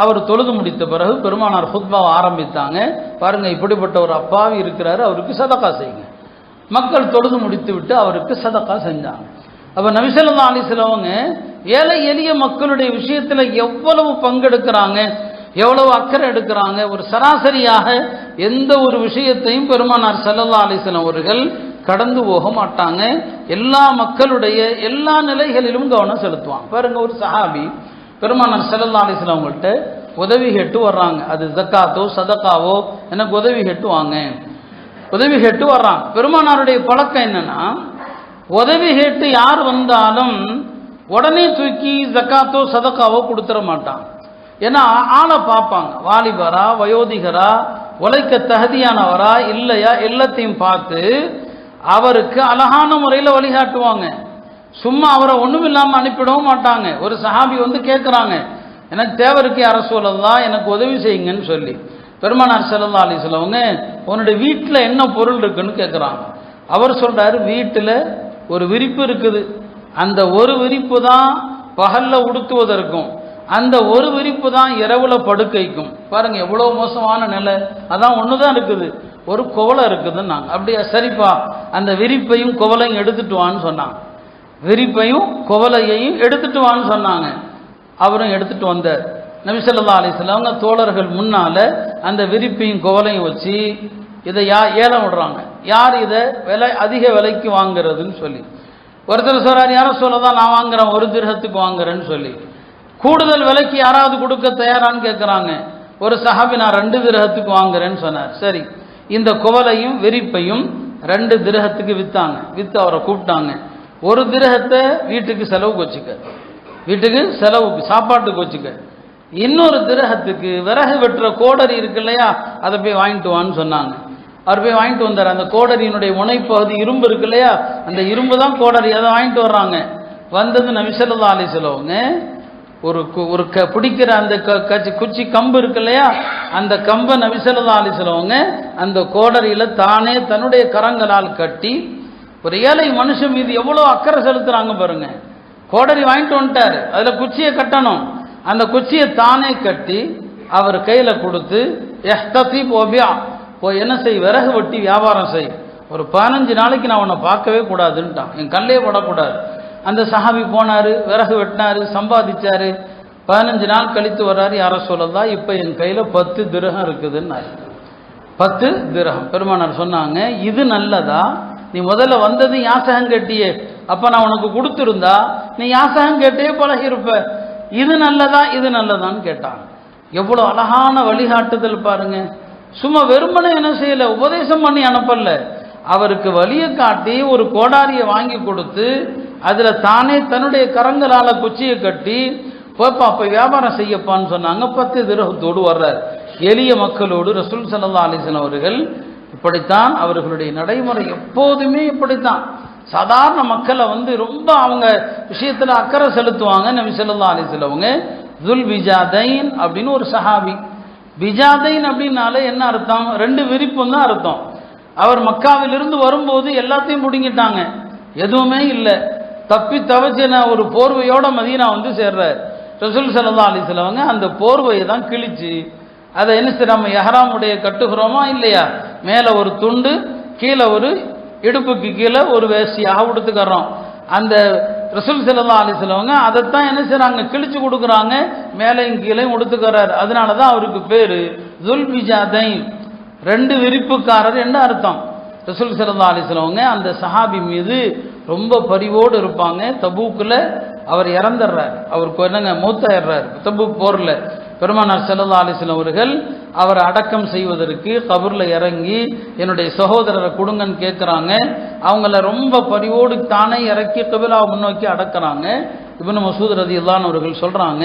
அவர் தொழுது முடித்த பிறகு பெருமானார் ஹுத்பாவை ஆரம்பித்தாங்க. பாருங்க, இப்படிப்பட்ட ஒரு அப்பாவி இருக்கிறாரு, அவருக்கு சதகா செய்யுங்க. மக்கள் தொழுது முடித்து விட்டு அவருக்கு சதகா செஞ்சாங்க. அப்ப நபி ஸல்லல்லாஹு அலைஹி வஸல்லம் ஏழை எளிய மக்களுடைய விஷயத்துல எவ்வளவு பங்கெடுக்கிறாங்க, எவ்வளவு அக்கறை எடுக்கிறாங்க. ஒரு சராசரியாக எந்த ஒரு விஷயத்தையும் பெருமானார் ஸல்லல்லாஹு அலைஹி வஸல்லம் அவர்கள் கடந்து போக மாட்டாங்க. எல்லா மக்களுடைய எல்லா நிலைகளிலும் கவனம் செலுத்துவாங்க. பாருங்க, ஒரு சஹாபி பெருமானார் ஸல்லல்லாஹு அலைஹி வஸல்லம் அவங்கள்ட்ட உதவி கேட்டு வர்றாங்க. அது ஜக்காத்தோ சதக்காவோ, எனக்கு உதவி கேட்டு வாங்க, உதவி கேட்டு வர்றாங்க. பெருமானாருடைய பழக்கம் என்னன்னா, உதவி கேட்டு யார் வந்தாலும் உடனே தூக்கி ஜக்காத்தோ சதக்காவோ கொடுத்துட மாட்டாங்க. ஏன்னா ஆளை பார்ப்பாங்க, வாலிபரா வயோதிகரா, உழைக்க தகுதியானவரா இல்லையா, எல்லாத்தையும் பார்த்து அவருக்கு அழகான முறையில் வழிகாட்டுவாங்க. சும்மா அவரை ஒன்றும் இல்லாமல் அனுப்பிடவும் மாட்டாங்க. ஒரு சஹாபி வந்து கேட்குறாங்க, எனக்கு தேவருக்கு யார சொல்லலாம், எனக்கு உதவி செய்யுங்கன்னு சொல்லி. பெருமானார் ஸல்லல்லாஹு அலைஹி வஸல்லம் உன்னுடைய வீட்டில் என்ன பொருள் இருக்குன்னு கேட்குறாங்க. அவர் சொல்கிறாரு, வீட்டில் ஒரு விரிப்பு இருக்குது, அந்த ஒரு விரிப்பு தான் பகலில் உடுத்துவதற்கும், அந்த ஒரு விரிப்பு தான் இரவுல படுக்கைக்கும். பாருங்க எவ்வளோ மோசமான நிலை. அதான் ஒன்று தான் இருக்குது, ஒரு குவளை இருக்குதுன்னாங்க. அப்படியா, சரிப்பா, அந்த விரிப்பையும் குவலையும் எடுத்துட்டு வான்னு சொன்னாங்க. விரிப்பையும் குவலையையும் எடுத்துட்டு வான்னு சொன்னாங்க. அவரும் எடுத்துட்டு வந்தார். நபி ஸல்லல்லாஹு அலைஹி வஸல்லம் தோழர்கள் முன்னால அந்த விரிப்பையும் குவலையும் வச்சு இதை ஏலம் விடுறாங்க. யார் இதை அதிக விலைக்கு வாங்குறதுன்னு சொல்லி. ஒருத்தர் சொல்றாரு, யாரும் சொல்லதான் நான் வாங்குறேன், 1 திர்ஹத்துக்கு வாங்குறேன்னு சொல்லி. கூடுதல் விலைக்கு யாராவது கொடுக்க தயாரான்னு கேட்குறாங்க. ஒரு சஹாபி, நான் 2 திர்ஹத்துக்கு வாங்குறேன்னு சொன்னார். சரி, இந்த குவலையும் விரிப்பையும் 2 திர்ஹத்துக்கு விற்றாங்க. விற்று அவரை கூப்பிட்டாங்க. 1 திர்ஹத்தை வீட்டுக்கு செலவுக்கு வச்சுக்க, வீட்டுக்கு செலவுக்கு சாப்பாட்டுக்கு வச்சுக்க. இன்னொரு திர்ஹத்துக்கு விறகு வெட்டுற கோடரி இருக்கு இல்லையா, அதை போய் வாங்கிட்டு வான்னு சொன்னாங்க. அவர் போய் வாங்கிட்டு வந்தார். அந்த கோடரியினுடைய முனைப்பகுதி இரும்பு இருக்கு இல்லையா, அந்த இரும்பு தான் கோடரி, அதை வாங்கிட்டு வர்றாங்க. வந்தது நபி ஸல்லல்லாஹு அலைஹி வஸல்லம் ஒரு பிடிக்கிற அந்த குச்சி கம்பு இருக்கு இல்லையா, அந்த கம்பை நபி ஸல்லல்லாஹு அலைஹி வஸல்லம் அந்த கோடரியில தானே தன்னுடைய கரங்களால் கட்டி, ஒரு ஏழை மனுஷன் மீது எவ்வளோ அக்கறை செலுத்துறாங்க பாருங்க. கோடரி வாங்கிட்டு வந்துட்டாரு, அதில் குச்சியை கட்டணும். அந்த குச்சியை தானே கட்டி அவர் கையில் கொடுத்து, எஹ்தஸிப் வபியா, போய் என்ன செய், விறகு வெட்டி வியாபாரம் செய், ஒரு 15 நாளைக்கு நான் உன்னை பார்க்கவே கூடாதுன்ட்டான், என் கல்லே படக்கூடாது. அந்த சஹாபி போனார், விறகு வெட்டினாரு, சம்பாதிச்சாரு. 15 நாள் கழித்து வர்றாரு, யார சொல்லலாம், இப்போ என் கையில் 10 திரகம் இருக்குதுன்னு. 10 திரகம். பெருமானார் சொன்னாங்க, இது நல்லதா, நீ முதல்ல வந்தது யாசகம் கேட்டியே, அப்போ நான் உனக்கு கொடுத்துருந்தா நீ யாசகம் கேட்டே பழகிருப்ப, இது நல்லதா இது நல்லதான்னு கேட்டாங்க. எவ்வளோ அழகான வழிகாட்டுதல் பாருங்க. சும்மா வெறுமனே என்ன செய்யலை, உபதேசம் பண்ணி அனுப்பல, அவருக்கு வழியை காட்டி ஒரு கோடாரியை வாங்கி கொடுத்து அதில் தானே தன்னுடைய கரங்களால் குச்சியை கட்டி போப்பா அப்போ வியாபாரம் செய்யப்பான்னு சொன்னாங்க. 10 திரகத்தோடு வர்றார். எளிய மக்களோடு ரசூல் ஸல்லல்லாஹு அலைஹி வஸல்லம் அவர்கள் இப்படித்தான், அவர்களுடைய நடைமுறை எப்போதுமே இப்படித்தான். சாதாரண மக்களை வந்து ரொம்ப அவங்க விஷயத்தில் அக்கறை செலுத்துவாங்க. நபி ஸல்லல்லாஹு அலைஹி வஸல்லம் துல் பிஜாதைன் அப்படின்னு ஒரு சஹாபி. பிஜாதைன் அப்படின்னாலே என்ன அர்த்தம், 2 விரிப்பும் தான் அர்த்தம். அவர் மக்காவிலிருந்து வரும்போது எல்லாத்தையும் முடிங்கிட்டாங்க, எதுவுமே இல்லை. தப்பி தவச்சின ஒரு போர்வையோட மதீனா வந்து சேர்றார். ரசூல் ஸல்லல்லாஹு அலைஹி வஸல்லம் அந்த போர்வையை தான் கிழிச்சு, அதை என்ன செய்ய, நம்ம எஹ்ராமுடைய கட்டுகிறோமா இல்லையா, மேலே ஒரு துண்டு, கீழே ஒரு, இடுப்புக்கு கீழே ஒரு வேஷ்டியாக உடுத்துக்கிறோம். அந்த ரசூல் ஸல்லல்லாஹு அலைஹி வஸல்லம் அதைத்தான் என்ன செய்றாங்க, கிழிச்சு கொடுக்குறாங்க, மேலையும் கீழையும் உடுத்துக்கிறார். அதனால தான் அவருக்கு பேரு துல்பிஜாதைன், ரெண்டு விரிப்புக்காரர் என்று அர்த்தம். ரசூல் ஸல்லல்லாஹு அலைஹி வஸல்லம் அந்த சஹாபி மீது ரொம்ப பரிவோடு இருப்பாங்க. தபூக்கில் அவர் இறந்துடுறார், அவருக்கு என்னங்க மூத்தாயிடுறார். தபூக் போரில் பெருமானார் ஸல்லல்லாஹு அலைஹி வஸல்லம் அவர்கள் அவரை அடக்கம் செய்வதற்கு கபூரில் இறங்கி என்னுடைய சகோதரரை கொடுங்கன்னு கேட்குறாங்க. அவங்கள ரொம்ப பரிவோடு தானே இறக்கி கிபிலாவை முன்னோக்கி அடக்கிறாங்க. இப்னு மஸ்ஊத் ரலியல்லாஹு அன்ஹு அவர்கள் சொல்கிறாங்க,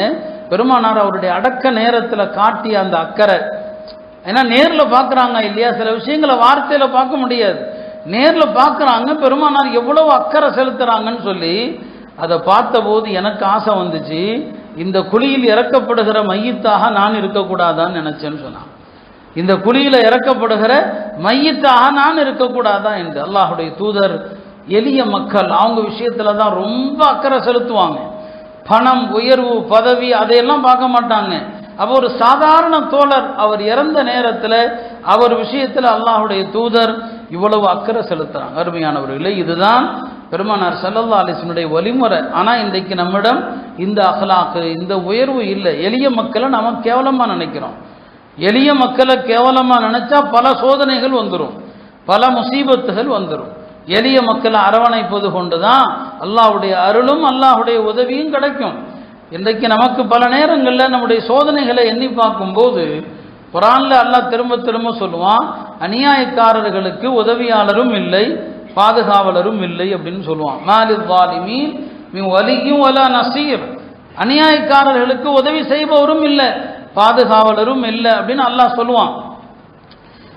பெருமானார் அவருடைய அடக்க நேரத்தில் காட்டிய அந்த அக்கறை, ஏன்னா நேரில் பார்க்குறாங்க இல்லையா, சில விஷயங்களை வார்த்தையில் பார்க்க முடியாது, நேரில் பார்க்குறாங்க பெருமானார் எவ்வளவு அக்கறை செலுத்துகிறாங்கன்னு சொல்லி. அதை பார்த்தபோது எனக்கு ஆசை வந்துச்சு, இந்த குழியில் இறக்கப்படுகிற மையத்தாக நான் இருக்கக்கூடாதான்னு நினைச்சேன்னு சொன்னான். இந்த குழியில் இறக்கப்படுகிற மையத்தாக நான் இருக்கக்கூடாதா என்று. அல்லாஹுடைய தூதர் எளிய மக்கள் அவங்க விஷயத்துல தான் ரொம்ப அக்கறை செலுத்துவாங்க. பணம், உயர்வு, பதவி அதையெல்லாம் பார்க்க மாட்டாங்க. அப்போ ஒரு சாதாரண தோழர் அவர் இறந்த நேரத்தில் அவர் விஷயத்தில் அல்லாஹுடைய தூதர் இவ்வளவு அக்கறை செலுத்துறாங்க. அருமையானவர்களே, இதுதான் பெருமானார் ஸல்லல்லாஹு அலைஹி வஸல்லம் வழிமுறை. ஆனால் இன்றைக்கு நம்மிடம் இந்த அஹ்லாக்கு, இந்த உயர்வு இல்லை. எளிய மக்களை நம்ம கேவலமாக நினைக்கிறோம். எளிய மக்களை கேவலமாக நினைச்சா பல சோதனைகள் வந்துடும், பல முசீபத்துகள் வந்துடும். எளிய மக்களை அரவணைப்பது கொண்டு தான் அல்லாஹ்வுடைய அருளும் அல்லாஹ்வுடைய உதவியும் கிடைக்கும். இன்றைக்கு நமக்கு பல நேரங்களில் நம்முடைய சோதனைகளை எண்ணி பார்க்கும்போது குர்ஆன்ல அல்லாஹ் திரும்ப திரும்ப சொல்லுவான், அநியாயக்காரர்களுக்கு உதவியாளரும் இல்லை, பாதுகாவலரும் இல்லை அப்படின்னு சொல்லுவான். மாலில் ஸாலிமீன் மின் வலியும் வலா நஸீர், அநியாயக்காரர்களுக்கு உதவி செய்பவரும் இல்லை, பாதுகாவலரும் இல்லை அப்படின்னு அல்லாஹ் சொல்லுவான்.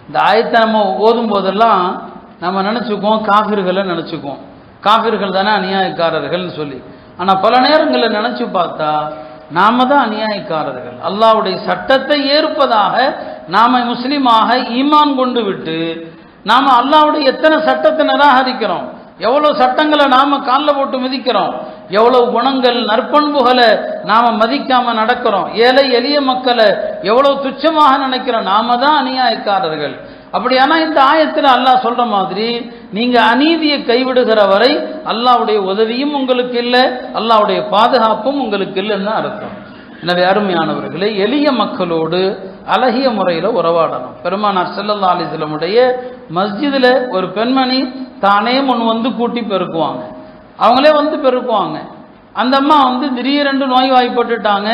இந்த ஆயத்தை நம்ம ஓதும் போதெல்லாம் நம்ம நினச்சிக்குவோம் காஃபிர்களை நினச்சிக்குவோம், காஃபிர்கள் தானே அநியாயக்காரர்கள்னு சொல்லி. ஆனால் பல நேரங்களில் நினச்சி பார்த்தா நாம தான் அநியாயக்காரர்கள். அல்லாஹ்வுடைய சட்டத்தை ஏற்பதாக நாம முஸ்லீமாக ஈமான் கொண்டு விட்டு நாம் அல்லாஹ்வுடைய எத்தனை சட்டத்தை நிராகரிக்கிறோம், எவ்வளோ சட்டங்களை நாம் காலில் போட்டு மிதிக்கிறோம், எவ்வளவு குணங்கள் நற்பண்புகளை நாம் மதிக்காமல் நடக்கிறோம், ஏழை எளிய மக்களை எவ்வளோ துச்சமாக நினைக்கிறோம். நாம தான் அநியாயக்காரர்கள். அப்படியானா இந்த ஆயத்தில் அல்லாஹ் சொல்ற மாதிரி நீங்க அநீதியை கைவிடுகிற வரை அல்லாஹ்வுடைய உதவியும் உங்களுக்கு இல்லை, அல்லாஹ்வுடைய பாதுகாப்பும் உங்களுக்கு இல்லைன்னு அர்த்தம். எனவே அருமையானவர்களே, எளிய மக்களோடு அழகிய முறையில் உறவாடணும். பெருமானார் ஸல்லல்லாஹு அலைஹி வஸல்லம் மஸ்ஜிதில் ஒரு பெண்மணி தானே முன் வந்து கூட்டி பெருக்குவாங்க, அவங்களே வந்து பெருக்குவாங்க. அந்த அம்மா திடீரென்று நோய்வாய்ப்பட்டுட்டாங்க.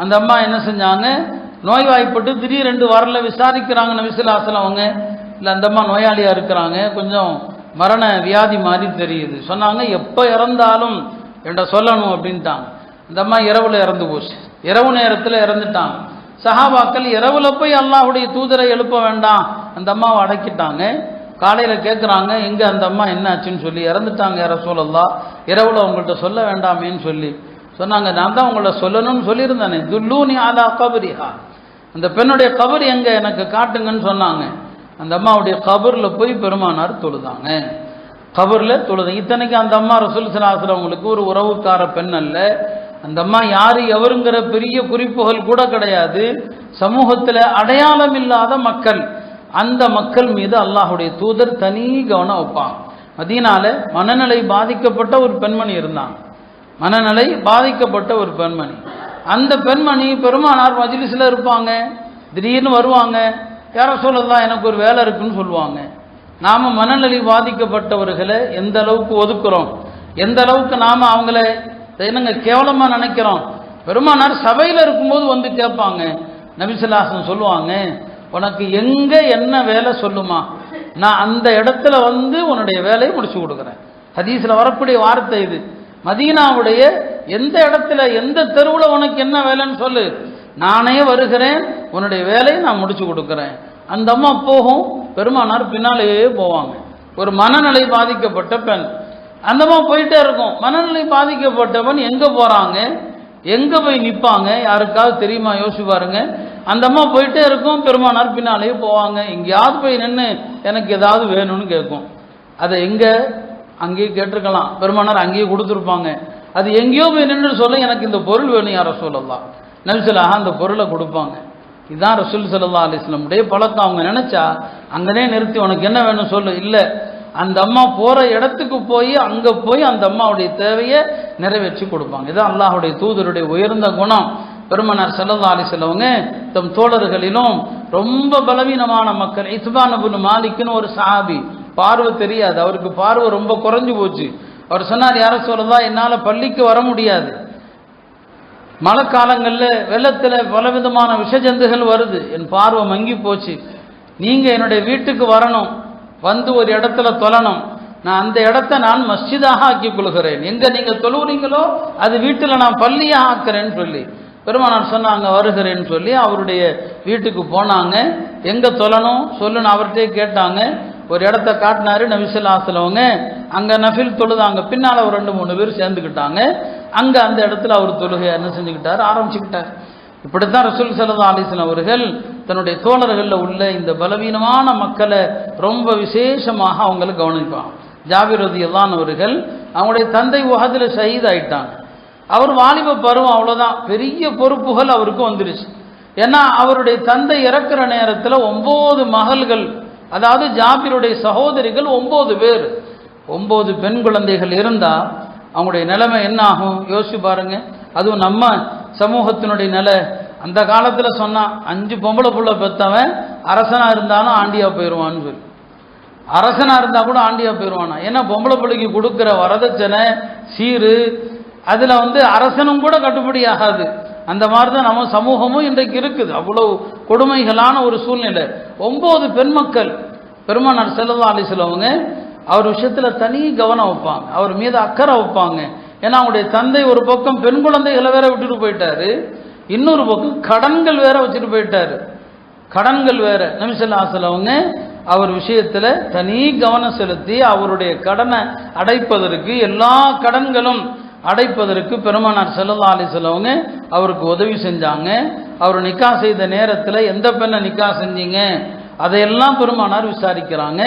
அந்த அம்மா என்ன செஞ்சாங்க, நோய்வாய்ப்பட்டு திடீரென்று வரல, விசாரிக்கிறாங்க நபி ஸல்லல்லாஹு அலைஹி வஸல்லம் அவங்க, இல்லை அந்த அம்மா நோயாளியாக இருக்கிறாங்க, கொஞ்சம் மரண வியாதி மாதிரி தெரியுது. சொன்னாங்க, எப்போ இறந்தாலும் என்கிட்ட சொல்லணும் அப்படின்ட்டாங்க. இந்த அம்மா இரவில் இறந்து போச்சு, இரவு நேரத்தில் இறந்துட்டாங்க. சஹாபாக்கள் இரவுல போய் அல்லாஹ்வுடைய தூதரை எழுப்ப வேண்டாம், அந்த அம்மாவை அடக்கிட்டாங்க. காலையில் கேட்குறாங்க, எங்கே அந்த அம்மா என்ன ஆச்சுன்னு சொல்லி. இறந்துட்டாங்க யார ரசூலல்லாஹ், இரவில் அவங்கள்ட்ட சொல்ல வேண்டாமேன்னு சொல்லி சொன்னாங்க. நான் தான் உங்களை சொல்லணும்னு சொல்லியிருந்தானே, துல்லூனி அலா கபரிஹா, அந்த பெண்ணுடைய கபர் எங்கே எனக்கு காட்டுங்கன்னு சொன்னாங்க. அந்த அம்மாவுடைய கபரில் போய் பெருமானார் தொழுதாங்க, கபரில் தொழுது. இத்தனைக்கு அந்த அம்மா ரசூல் ஸல்லல்லாஹு அலைஹி வஸல்லம் அவங்களுக்கு ஒரு உறவுக்கார பெண் அல்ல. அந்த அம்மா யார் எவருங்கிற பெரிய குறிப்புகள் கூட கிடையாது. சமூகத்தில் அடையாளம் இல்லாத மக்கள், அந்த மக்கள் மீது அல்லாஹ்வுடைய தூதர் தனி கவனம் வைப்பாங்க. மதீனால மனநிலை பாதிக்கப்பட்ட ஒரு பெண்மணி இருந்தாங்க, மனநிலை பாதிக்கப்பட்ட ஒரு பெண்மணி. அந்த பெண்மணி பெருமானார் மஜ்லிஸில் இருப்பாங்க, திடீர்னு வருவாங்க, யார சொல்லலாம் எனக்கு ஒரு வேலை இருக்குன்னு சொல்லுவாங்க. நாம் மனநிலை பாதிக்கப்பட்டவர்களை எந்த அளவுக்கு ஒதுக்குறோம், எந்த அளவுக்கு நாம் அவங்கள என்னங்க கேவலமாக நினைக்கிறோம். பெருமானார் சபையில் இருக்கும்போது வந்து கேட்பாங்க, நபி ஸல்லல்லாஹு அலைஹி வஸல்லம் சொல்லுவாங்க, உனக்கு எங்கே என்ன வேலை சொல்லுமா, நான் அந்த இடத்துல உன்னுடைய வேலையை முடிச்சு கொடுக்குறேன். ஹதீஸில் வரக்கூடிய வார்த்தை இது. மதீனாவுடைய எந்த இடத்துல எந்த தெருவில் உனக்கு என்ன வேலைன்னு சொல்லு, நானே வருகிறேன், உன்னுடைய வேலையை நான் முடிச்சு கொடுக்குறேன். அந்த அம்மா போகும், பெருமானார் பின்னாலேயே போவாங்க. ஒரு மனநிலை பாதிக்கப்பட்ட பெண், அந்த அம்மா போயிட்டே இருக்கும். மனநிலை பாதிக்கப்பட்டவன் எங்கே போகிறாங்க, எங்கே போய் நிற்பாங்க, யாருக்காவது தெரியுமா? யோசிச்சு பாருங்க. அந்த அம்மா போயிட்டே இருக்கும், பெருமானார் பின்னாலேயே போவாங்க. எங்கேயாவது போய் நின்று எனக்கு ஏதாவது வேணும்னு கேட்கும். அதை எங்கே அங்கேயே கேட்டிருக்கலாம், பெருமானார் அங்கேயே கொடுத்துருப்பாங்க. அது எங்கேயோ போய் நின்று சொல்ல, எனக்கு இந்த பொருள் வேணும் யார் ரசூலல்லாஹ், நபி ஸல்லல்லாஹு அந்த பொருளை கொடுப்பாங்க. இதுதான் ரசூல் ஸல்லல்லாஹு அலைஹி வஸல்லம் பழக்கம். அவங்க நினைச்சா அங்கனே நிறுத்தி உனக்கு என்ன வேணும் சொல்லு. இல்லை, அந்த அம்மா போகிற இடத்துக்கு போய் அங்கே போய் அந்த அம்மாவுடைய தேவையை நிறைவேற்றி கொடுப்பாங்க. இதுதான் அல்லாஹுடைய தூதருடைய உயர்ந்த குணம். பெருமனார் ஸல்லல்லாஹு அலைஹி வஸல்லம் தம் தோழர்களிலும் ரொம்ப பலவீனமான மக்கள், இத்பான் இப்னு மாலிக்னு ஒரு சஹாபி, பார்வை தெரியாது, அவருக்கு பார்வை ரொம்ப குறைஞ்சு போச்சு. அவர் சொன்னார், யா ரசூலல்லாஹ், என்னால் பள்ளிக்கு வர முடியாது, மழை காலங்களில் வெள்ளத்தில் பலவிதமான விஷஜந்துகள் வருது, என் பார்வை மங்கி போச்சு, நீங்கள் என்னுடைய வீட்டுக்கு வரணும், வந்து ஒரு இடத்துல தொழணும், நான் அந்த இடத்த நான் மஸ்ஜிதாக ஆக்கி கொள்கிறேன், எங்கே நீங்கள் தொழுவுறீங்களோ அது வீட்டில் நான் பள்ளியாக ஆக்குறேன்னு சொல்லி பெருமானார் சொன்னாங்க, வருகிறேன்னு சொல்லி அவருடைய வீட்டுக்கு போனாங்க. எங்கே தொழணும் சொல்லுன்னு அவர்கிட்டே கேட்டாங்க. ஒரு இடத்த காட்டினாரு நபி ஸல்லல்லாஹு அலைஹி வஸல்லம். அங்கே நஃபில் தொழுதாங்க. பின்னால் ஒரு 2-3 பேர் சேர்ந்துக்கிட்டாங்க. அங்கே அந்த இடத்துல அவர் தொழுகை என்ன செஞ்சுக்கிட்டார், ஆரம்பிச்சுக்கிட்டார். இப்படித்தான் ரசூல் ஸல்லல்லாஹு அலைஹி வஸல்லம் அவர்கள் தன்னுடைய தோழர்களில் உள்ள இந்த பலவீனமான மக்களை ரொம்ப விசேஷமாக அவங்களை கவனிப்பாங்க. ஜாபிர் ரலியல்லாஹு அன்ஹு அவர்கள் அவங்களுடைய தந்தை உஹதில் ஷஹீத் ஆயிட்டாங்க. அவர் வாலிப பருவம், அவ்வளோதான், பெரிய பொறுப்புகள் அவருக்கு வந்துருச்சு. ஏன்னா அவருடைய தந்தை இறக்குற நேரத்தில் 9 மகள்கள், அதாவது ஜாபிருடைய சகோதரிகள் 9 பேர், 9 பெண் குழந்தைகள் இருந்தால் அவங்களுடைய நிலைமை என்ன ஆகும் யோசிச்சு பாருங்க. அதுவும் நம்ம சமூகத்தினுடைய நிலை. அந்த காலத்தில் சொன்னான், 5 பொம்பளை புள்ள பெற்றவன் அரசனாக இருந்தாலும் ஆண்டியாக போயிடுவான்னு சொல்லி. அரசனாக இருந்தால் கூட ஆண்டியாக போயிடுவானா? ஏன்னா பொம்பளை பிள்ளைக்கு கொடுக்குற வரதட்சணை சீரு அதில் அரசனும் கூட கட்டுப்படி ஆகாது. அந்த மாதிரி தான் நம்ம சமூகமும் இன்றைக்கு இருக்குது. அவ்வளவு கொடுமைகளான ஒரு சூழ்நிலை. 9 பெண் மக்கள். பெருமானார் ஸல்லல்லாஹு அலைஹி வஸல்லம் அவர் விஷயத்தில் தனி கவனம் வைப்பாங்க, அவர் மீது அக்கறை வைப்பாங்க. ஏன்னா அவங்களுடைய தந்தை ஒரு பக்கம் பெண் குழந்தைகளை வேற விட்டுட்டு போயிட்டாரு, இன்னொரு பக்கம் கடன்கள் வேற வச்சுட்டு போயிட்டாரு, கடன்கள் வேற. நபி ஸல்லல்லாஹு அலைஹி வஸல்லம் அவர் விஷயத்தில் தனி கவனம் செலுத்தி அவருடைய கடனை அடைப்பதற்கு, எல்லா கடன்களும் அடைப்பதற்கு பெருமானார் ஸல்லல்லாஹு அலைஹி வஸல்லம் அவருக்கு உதவி செஞ்சாங்க. அவர் நிக்கா செய்த நேரத்தில் எந்த பெண்ணை நிக்கா செஞ்சீங்க அதையெல்லாம் பெருமானார் விசாரிக்கிறாங்க.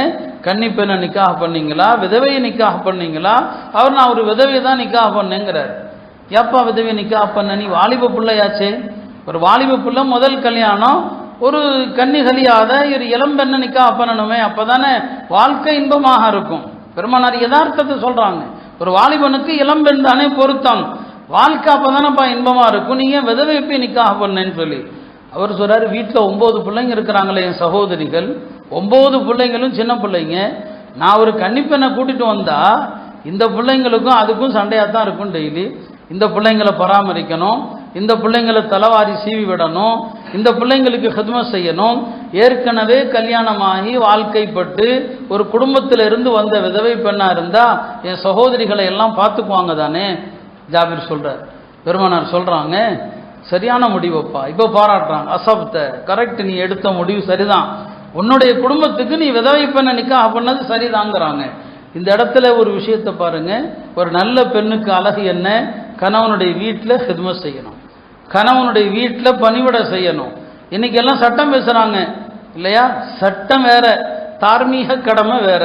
கன்னி பெண்ணை நிக்காக பண்ணீங்களா, விதவையை நிக்காக பண்ணீங்களா? அவர் நான் ஒரு விதவையை தான் நிக்காக பண்ணேங்கிறார். எப்பா விதவையை நிக்காக பண்ண? நீ வாலிப பிள்ளையாச்சே. ஒரு வாலிப பிள்ளை முதல் கல்யாணம், ஒரு கன்னிகளியாத ஒரு இளம்பெண்ணை நிக்காக பண்ணணுமே, அப்போதானே வாழ்க்கை இன்பமாக இருக்கும். பெருமானார் யதார்த்தத்தை சொல்கிறாங்க, ஒரு வாலிபனுக்கு இளம்பெண் தானே பொருத்தம், வாழ்க்கை அப்போதானப்பா இன்பமாக இருக்கும், நீங்கள் விதவை போய் நிக்காக பண்ணேன்னு சொல்லி. அவர் சொல்கிறார், வீட்டில் 9 பிள்ளைங்க இருக்கிறாங்களே என் சகோதரிகள், 9 பிள்ளைங்களும் சின்ன பிள்ளைங்க, நான் ஒரு கன்னிப்பெண்ணை கூட்டிகிட்டு வந்தால் இந்த பிள்ளைங்களுக்கும் அதுக்கும் சண்டையாக தான் இருக்கும். டெய்லி இந்த பிள்ளைங்களை பராமரிக்கணும், இந்த பிள்ளைங்களை தலைவாரி சீவி விடணும், இந்த பிள்ளைங்களுக்கு ஹித்மத் செய்யணும். ஏற்கனவே கல்யாணமாகி வாழ்க்கைப்பட்டு ஒரு குடும்பத்தில் இருந்து வந்த விதவை பெண்ணாக இருந்தால் என் சகோதரிகளை எல்லாம் பார்த்துக்குவாங்க தானே. ஜாபிர் சொல்கிறார். பெருமானார் சொல்கிறாங்க, சரியான முடிவுப்பா. இப்போ பாராட்டுறாங்க, அசப்த, கரெக்ட், நீ எடுத்த முடிவு சரிதான், உன்னுடைய குடும்பத்துக்கு நீ விதவை பெண்ணை நிக்காஹ் பண்ணது சரிதாங்கிறாங்க. இந்த இடத்துல ஒரு விஷயத்தை பாருங்க, ஒரு நல்ல பெண்ணுக்கு அழகு என்ன? கணவனுடைய வீட்டில் ஹித்மத் செய்யணும், கணவனுடைய வீட்டில் பணிவிட செய்யணும். இன்னைக்கு எல்லாம் சட்டம் பேசுகிறாங்க இல்லையா? சட்டம் வேற, தார்மீக கடமை வேற.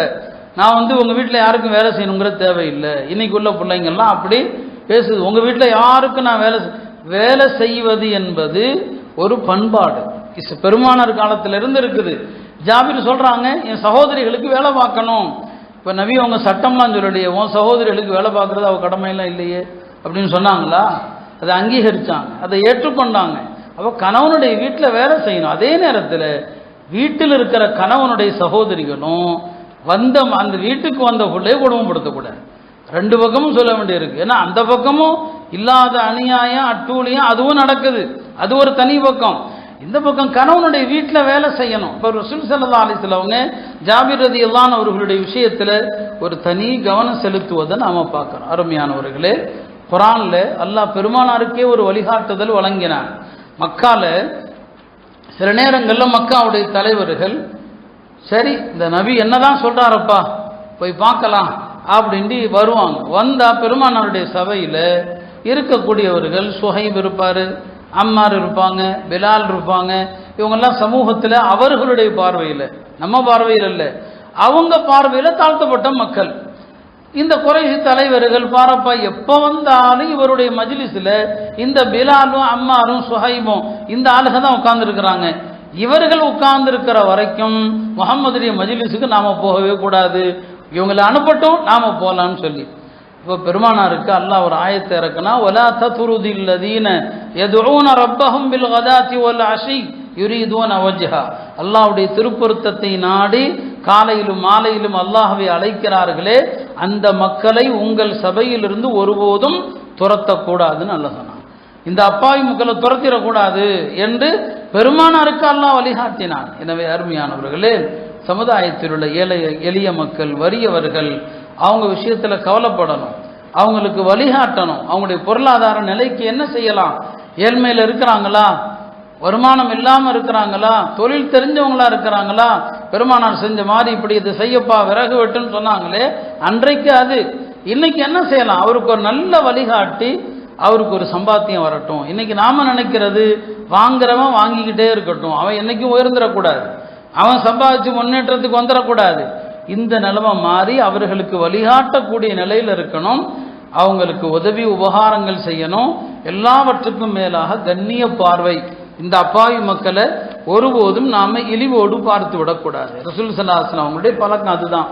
நான் உங்கள் வீட்டில் யாருக்கும் வேலை செய்யணுங்கிற தேவையில்லை. இன்னைக்கு உள்ள பிள்ளைங்கள்லாம் அப்படி பேசுது. உங்கள் வீட்டில் யாருக்கும் நான் வேலை செய்வது என்பது ஒரு பண்பாடு, பெருமானார் காலத்திலிருந்து இருக்குது. ஜாபிர் சொல்கிறாங்க, என் சகோதரிகளுக்கு வேலை பார்க்கணும். இப்போ நபி அவங்க சட்டம்லாம் சொல்லலையே, உன் சகோதரிகளுக்கு வேலை பார்க்குறது அவள் கடமையெல்லாம் இல்லையே அப்படின்னு சொன்னாங்களா? அதை அங்கீகரித்தாங்க, அதை ஏற்றுக்கொண்டாங்க. அப்போ கணவனுடைய வீட்டில் வேலை செய்யணும். அதே நேரத்தில் வீட்டில் இருக்கிற கணவனுடைய சகோதரிகளும் அந்த வீட்டுக்கு வந்த பிள்ளையை குடும்பப்படுத்தக்கூடாது. 2 பக்கமும் சொல்ல வேண்டியிருக்கு. ஏன்னா அந்த பக்கமும் இல்லாத அநியாயம் அட்டூழியம் அதுவும் நடக்குது, அது ஒரு தனி பக்கம். இந்த பக்கம் கணவனுடைய வீட்டில் வேலை செய்யணும். இப்போ ரசூல் ஸல்லல்லாஹு அலைஹி வஸல்லம் ஜாபிர் ரலியல்லாஹு அன்ஹு அவர்களுடைய விஷயத்தில் ஒரு தனி கவனம் செலுத்துவதை நாம் பார்க்குறோம். அருமையானவர்களே, குர்ஆனில் அல்லாஹ் பெருமானாருக்கே ஒரு வழிகாட்டுதல் வழங்கினான். மக்கால சில நேரங்களில் மக்காவுடைய தலைவர்கள், சரி இந்த நபி என்னதான் சொல்கிறாரப்பா போய் பார்க்கலாம் அப்படின்ட்டு வருவாங்க. வந்தால் பெருமானாருடைய சபையில் இருக்கக்கூடியவர்கள் சுஹைப் இருப்பார், அம்மார் இருப்பாங்க, பிலால் இருப்பாங்க. இவங்கெல்லாம் சமூகத்தில் அவர்களுடைய பார்வையில், நம்ம பார்வையில் இல்லை, அவங்க பார்வையில் தாழ்த்தப்பட்ட மக்கள். இந்த குறைஷி தலைவர்கள் பாரப்பா எப்போ வந்தாலும் இவருடைய மஜ்லிஸில் இந்த பிலாலும் அம்மாரும் சுஹைபும் இந்த ஆளுக தான் உட்கார்ந்துருக்கிறாங்க. இவர்கள் உட்கார்ந்துருக்கிற வரைக்கும் முஹம்மதுடைய மஜ்லிஸுக்கு நாம் போகவே கூடாது, இவங்களை அனுப்பட்டும் நாம் போகலான்னு சொல்லி இப்போ பெருமானாருக்கு அல்லாஹ் ஒரு ஆயத்தை இறக்குனா வலா தத்ருதில் லதீன யதுஊன ரப்பஹும் பில் கதாத்தி வல் அஷி யுரீதுன வஜ்ஹா, அல்லாஹ்வுடைய திருப்பொருத்தத்தை நாடி காலையிலும் மாலையிலும் அல்லாஹ்வை அழைக்கிறார்களே அந்த மக்களை உங்கள் சபையிலிருந்து ஒருபோதும் துரத்தக்கூடாதுன்னு அல்லாஹ் சொன்னான். இந்த அப்பாவி மக்களை துரத்திடக்கூடாது என்று பெருமானாருக்கு அல்லாஹ் வழிகாட்டினான். எனவே அருமையானவர்களே, சமுதாயத்தில் உள்ள எளிய மக்கள், வறியவர்கள், அவங்க விஷயத்தில் கவலைப்படணும், அவங்களுக்கு வழிகாட்டணும். அவங்களுடைய பொருளாதார நிலைக்கு என்ன செய்யலாம், ஏழ்மையில் இருக்கிறாங்களா, வருமானம் இல்லாமல் இருக்கிறாங்களா, தொழில் தெரிஞ்சவங்களா இருக்கிறாங்களா, பெருமானார் செஞ்ச மாதிரி இப்படி இது செய்யப்பா விறகு வெட்டுன்னு சொன்னாங்களே அன்றைக்கு அது, இன்னைக்கு என்ன செய்யலாம், அவருக்கு ஒரு நல்ல வழிகாட்டி அவருக்கு ஒரு சம்பாத்தியம் வரட்டும். இன்னைக்கு நாம நினைக்கிறது வாங்குறவன் வாங்கிக்கிட்டே இருக்கட்டும், அவன் என்னைக்கும் உயர்ந்துடக்கூடாது, அவன் சம்பாதிச்சு முன்னேற்றத்துக்கு வந்துடக்கூடாது. இந்த நிலைமை மாறி அவர்களுக்கு வழிகாட்டக்கூடிய நிலையில் இருக்கணும், அவங்களுக்கு உதவி உபகாரங்கள் செய்யணும். எல்லாவற்றுக்கும் மேலாக கண்ணிய பார்வை, இந்த அப்பாவி மக்களை ஒருபோதும் நாம இழிவோடு பார்த்து விடக்கூடாது. ரசூல் ஸல்லல்லாஹு அலைஹி வஸல்லம் அவங்களுடைய பழக்கம் அதுதான்.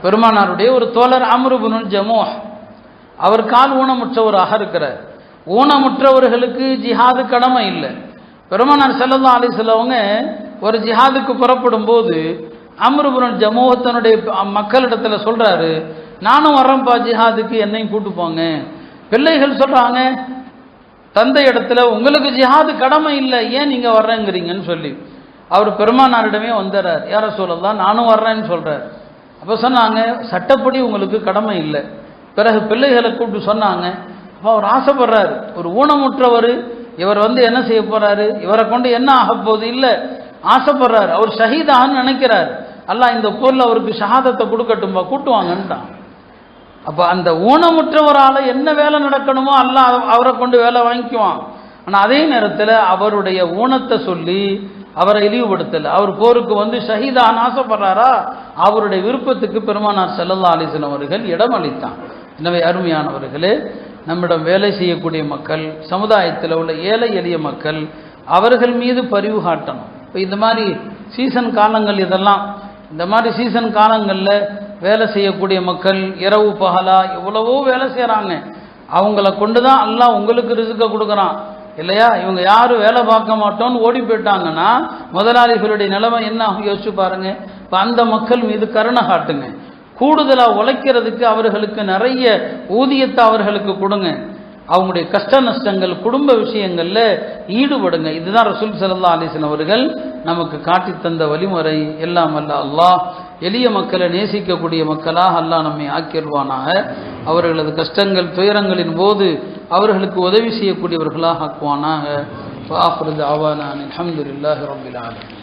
பெருமானாருடைய ஒரு தோழர் அம்ர் இப்னு ஜமூஹ், அவர் கால் ஊனமுற்றவராக இருக்கிறார். ஊனமுற்றவர்களுக்கு ஜிஹாது கடமை இல்லை. பெருமானார் ஸல்லல்லாஹு அலைஹி வஸல்லம் ஒரு ஜிஹாதுக்கு புறப்படும் போது அம்ர் இப்னு ஜமூஹ் தன்னுடைய மக்களிடத்தில் சொல்றாரு, நானும் வரேன்ப்பா ஜிஹாதுக்கு, என்னையும் கூட்டு போங்க. பிள்ளைகள் சொல்றாங்க, தந்தை இடத்துல உங்களுக்கு ஜிஹாது கடமை இல்லை, ஏன் நீங்க வர்றேங்கிறீங்கன்னு சொல்லி அவர் பெருமானாரிடமே வந்துடுறார். யார சொல்லலாம், நானும் வர்றேன்னு சொல்றார். அப்போ சொன்னாங்க, சட்டப்படி உங்களுக்கு கடமை இல்லை. பிறகு பிள்ளைகளை கூப்பிட்டு சொன்னாங்க. அப்போ அவர் ஆசைப்படுறாரு, ஒரு ஊனமுற்றவர், இவர் என்ன செய்ய போறாரு, இவரை கொண்டு என்ன ஆக போகுது இல்லை, ஆசைப்படுறாரு. அவர் ஷஹீதான்னு நினைக்கிறார். அல்லாஹ் இந்த போர்ல அவருக்கு ஷஹாதத்தை கொடுக்கட்டும்பா, கூட்டுவாங்கன்ட்டான். அப்போ அந்த ஊனமுற்றவரால் என்ன வேலை நடக்கணுமோ அல்லாஹ் அவரை கொண்டு வேலை வாங்கிக்குவான். ஆனால் அதே நேரத்தில் அவருடைய ஊனத்தை சொல்லி அவரை இழிவுபடுத்தலை. அவர் போருக்கு ஷஹீதான்னு ஆசைப்படுறாரா, அவருடைய விருப்பத்துக்கு பெருமானார் ஸல்லல்லாஹு அலைஹி வஸல்லம் அவர்கள் இடம் அளித்தான். எனவே அருமையானவர்களே, நம்மிடம் வேலை செய்யக்கூடிய மக்கள், சமுதாயத்தில் உள்ள ஏழை எளிய மக்கள், அவர்கள் மீது பரிவு காட்டணும். இப்போ இந்த மாதிரி சீசன் காலங்கள், இதெல்லாம் இந்த மாதிரி சீசன் காலங்களில் வேலை செய்யக்கூடிய மக்கள் இரவு பகலா எவ்வளவோ வேலை செய்கிறாங்க. அவங்கள கொண்டு தான் அல்லாஹ் உங்களுக்கு ரிஸ்க கொடுக்குறான் இல்லையா. இவங்க யாரும் வேலை பார்க்க மாட்டோம்னு ஓடி போயிட்டாங்கன்னா முதலாளிகளுடைய நிலைமை என்ன யோசிச்சு பாருங்க. இப்போ அந்த மக்கள் மீது கருணை காட்டுங்க, கூடுதலாக உழைக்கிறதுக்கு அவர்களுக்கு நிறைய ஊதியத்தை அவர்களுக்கு கொடுங்க, அவங்களுடைய கஷ்ட நஷ்டங்கள் குடும்ப விஷயங்களில் ஈடுபடுங்க. இதுதான் ரசூல் ஸல்லல்லாஹு அலைஹி வஸல்லம் அவர்கள் நமக்கு காட்டி தந்த வழிமுறை. எல்லாம் அல்ல அல்லாஹ் எளிய மக்களை நேசிக்கக்கூடிய மக்களாக அல்லாஹ் நம்மை ஆக்கிடுவானாக. அவர்களது கஷ்டங்கள் துயரங்களின் போது அவர்களுக்கு உதவி செய்யக்கூடியவர்களாக ஆக்குவானாக. வஆகிரு தஅவானா அல்ஹம்துலில்லாஹி ரப்பில் ஆலமீன்.